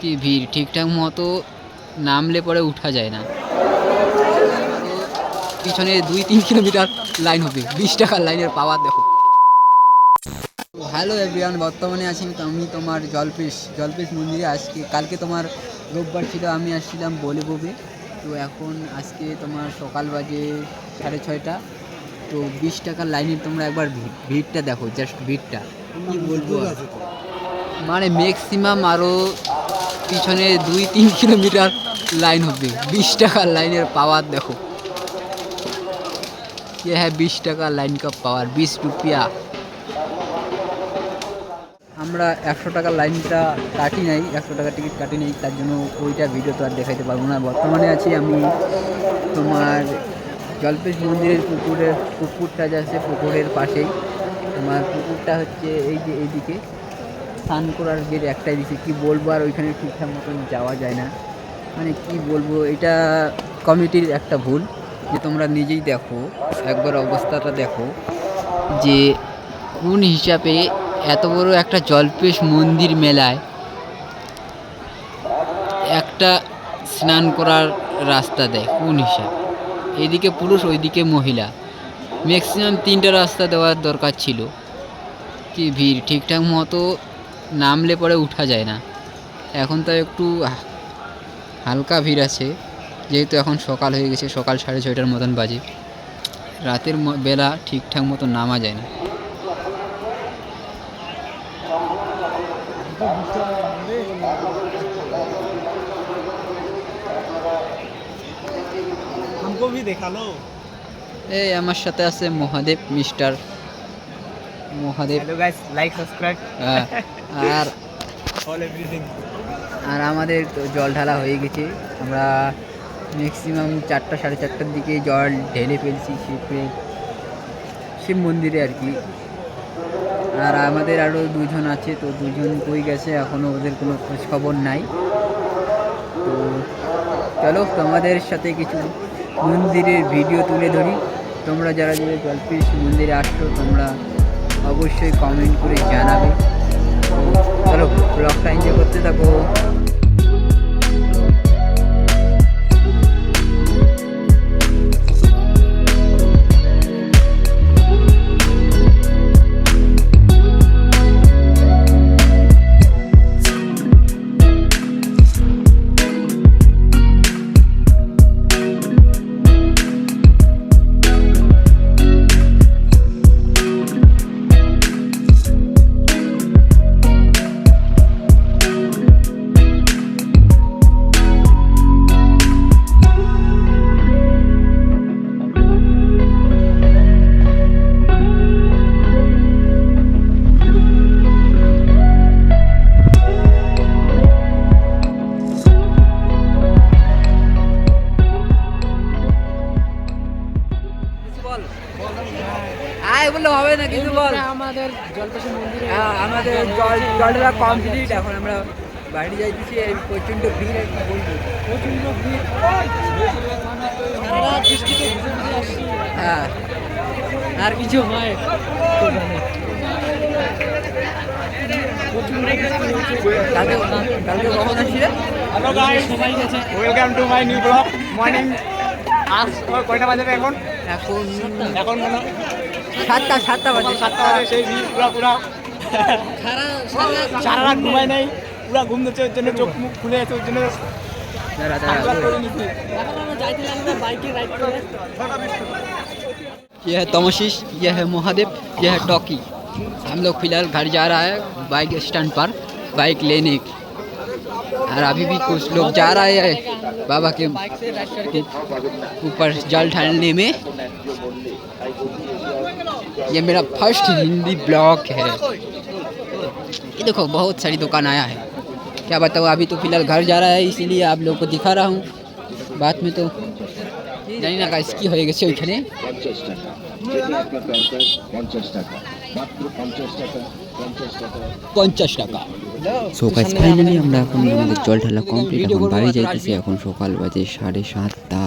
কি ভিড়, ঠিকঠাক মতো নামলে পরে উঠা যায় না। পিছনে 2-3 কিলোমিটার লাইন হবে, 20 টাকার লাইনের পাওয়ার দেখো। হ্যালো এভরিওয়ান, বর্তমানে আছি আমি তোমার জলপেশ মন্দিরে। কালকে তোমার রোববার ছিল, আমি আসছিলাম বলে। তো এখন আজকে তোমার সকাল বাজে 6:30। তো 20 টাকার লাইনের তোমরা একবার ভিড়টা দেখো, জাস্ট ভিড়টা কি বলবো। মানে ম্যাক্সিমাম আরও পিছনে 2-3 কিলোমিটার লাইন হবে, 20 টাকার লাইনের পাওয়ার দেখো। ये है 20 টাকা লাইন का পাওয়ার, 20 রুপিয়া। আমরা 100 টাকার লাইনটা কাটি নাই, 100 টাকার টিকিট কাটি নাই, তার জন্য ওইটা ভিডিও তো আর দেখাইতে পারবো না। বর্তমানে আছি আমি তোমার জলপেশ মন্দিরের পুকুরটা যে আছে পুকুরের পাশেই। তোমার পুকুরটা হচ্ছে এই যে এইদিকে, স্নান করার গেট একটাই দিচ্ছে। কি বলবো, আর ওইখানে ঠিকঠাক মতন যাওয়া যায় না। মানে কি বলবো, এটা কমিটির একটা ভুল। যে তোমরা নিজেই দেখো, একবার অবস্থাটা দেখো যে কোন হিসাবে এত বড় একটা জলপেশ মন্দির মেলায় একটা স্নান করার রাস্তা দেয় কোন হিসাবে। এইদিকে পুরুষ, ওইদিকে মহিলা, ম্যাক্সিমাম 3টা রাস্তা দেওয়ার দরকার ছিল। কি ভিড়, ঠিকঠাক মতো নামলে পরে উঠা যায় না। এখন তো একটু হালকা ভিড় আছে, যেহেতু এখন সকাল হয়ে গেছে, সকাল 6:30টার মতন বাজে। রাতের বেলা ঠিকঠাক মতো নামা যায় না। এই আমার সাথে আছে Mahadev, mister Mahadev. Hello guys, like, subscribe, আর all everything. আর আমাদের তো জল ঢালা হয়ে গেছে। আমরা ম্যাক্সিমাম 4টা 4:30টার দিকে জল ঢেলে ফেলছি শিব মন্দিরে আর কি। আর আমাদের আরও 2জন আছে, তো 2জন কই গেছে এখনও, ওদের কোনো খোঁজ খবর নাই। তো চলো তোমাদের সাথে কিছু মন্দিরের ভিডিও তুলে ধরি। তোমরা যারা জলপেশ মন্দিরে আসছো, তোমরা অবশ্যই কমেন্ট করে জানাবে। তো চলো ব্লগটা এনজয় করতে থাকো। বললে হবে না, কিছু বল। আমাদের জলপেশ মন্দিরে আমাদের জলটা কমপ্লিট, এখন আমরা বাড়ি যাইতেছি। প্রচণ্ড ভিড়, আর কি বলবো, প্রচন্ড ভিড়। সারা রাত বৃষ্টিতে ভিজে ভিজে আসছি। হ্যাঁ আর কিছু হয় তো জানে। প্রচন্ড বৃষ্টি হচ্ছে। কালকে কখন আসছিলে? হ্যালো গাইস, সবাই গেছে। Welcome to my new blog. Morning আজ কয়টা বাজে এখন? এখন এখন মনে 7টা বাজে। 7টা বাজে। সেই ভিড় পুরা সারা রাত ঘুমাই নাই, পুরা ঘুম দিচ্ছে, ওর জন্য চোখ মুখ খুলে আছে, ওর জন্য সানগ্লাস করে নিচ্ছি। ये है तमोशीष, यह है महादेव, यह है टॉकी। हम लोग फिलहाल घर जा रहा है बाइक स्टैंड पर बाइक लेने। और अभी भी कुछ लोग जा रहे हैं बाबा के ऊपर जल ढालने में। ये मेरा फर्स्ट हिंदी ब्लॉग है। ये देखो बहुत सारी दुकान आया है, क्या बताओ। अभी तो फिलहाल घर जा रहा है, इसीलिए आप लोगों को दिखा रहा हूँ। बाद में तो জানি না গাইস কি হয়ে গেছে ওইখানে। 50 টাকা। সো গাইস ফাইনালি আমরা এখন আমাদের জল ঢালা কমপ্লিট, এখন বাড়ি যাইতেছি। এখন সকাল বাজে 7:30।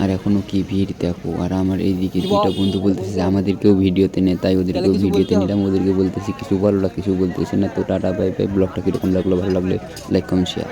আর এখনও কি ভিড় দেখো। আর আমার এইদিকে দুটো বন্ধু বলতেছে যে আমাদেরকেও ভিডিওতে নে, তাই ওদেরকেও ভিডিওতে নিলাম। ওদেরকে বলতেছি কিছু বলো না, কিছু বলতেছে না। তো টাটা বাই বাই। ব্লগটা কীরকম লাগলো, ভালো লাগলে লাইক কমেন্ট শেয়ার।